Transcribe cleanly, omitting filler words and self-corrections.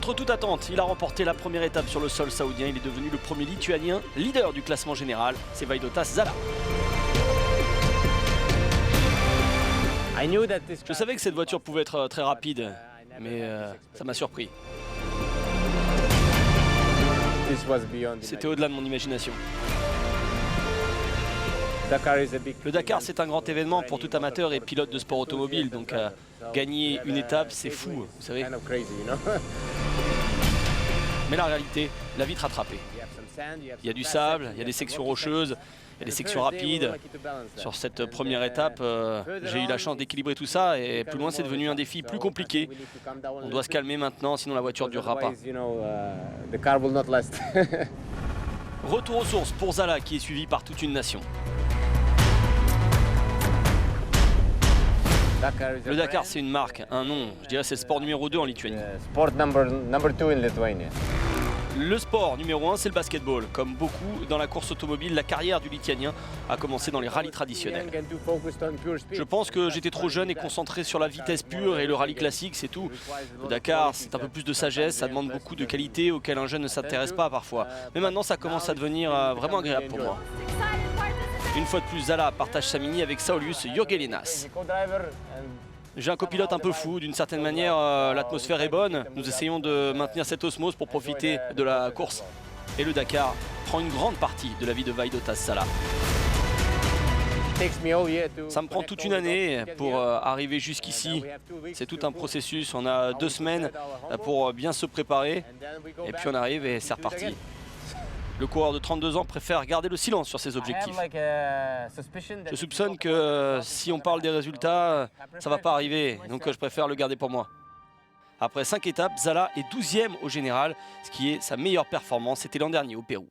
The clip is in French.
Contre toute attente, il a remporté la première étape sur le sol saoudien. Il est devenu le premier lituanien leader du classement général. C'est Vaidotas Zala. Je savais que cette voiture pouvait être très rapide, mais ça m'a surpris. C'était au-delà de mon imagination. Le Dakar, c'est un grand événement pour tout amateur et pilote de sport automobile, donc gagner une étape, c'est fou, vous savez. Mais la réalité l'a vite rattrapé. Il y a du sable, il y a des sections rocheuses, il y a des sections rapides. Sur cette première étape, j'ai eu la chance d'équilibrer tout ça et plus loin c'est devenu un défi plus compliqué. On doit se calmer maintenant, sinon la voiture ne durera pas. Retour aux sources pour Zala qui est suivi par toute une nation. Le Dakar, c'est une marque, un nom. Je dirais c'est le sport numéro 2 en Lituanie. Le sport numéro 1, c'est le basketball. Comme beaucoup dans la course automobile, la carrière du Lituanien a commencé dans les rallyes traditionnels. Je pense que j'étais trop jeune et concentré sur la vitesse pure et le rallye classique, c'est tout. Le Dakar, c'est un peu plus de sagesse, ça demande beaucoup de qualités auxquelles un jeune ne s'intéresse pas parfois. Mais maintenant, ça commence à devenir vraiment agréable pour moi. Une fois de plus, Zala partage sa mini avec Saulius Jurgelinas. J'ai un copilote un peu fou, d'une certaine manière, l'atmosphère est bonne. Nous essayons de maintenir cette osmose pour profiter de la course. Et le Dakar prend une grande partie de la vie de Vaidotas Zala. Ça me prend toute une année pour arriver jusqu'ici. C'est tout un processus, on a 2 semaines pour bien se préparer. Et puis on arrive et c'est reparti. Le coureur de 32 ans préfère garder le silence sur ses objectifs. Je soupçonne que si on parle des résultats, ça va pas arriver, donc je préfère le garder pour moi. Après 5 étapes, Zala est 12e au général, ce qui est sa meilleure performance, c'était l'an dernier au Pérou.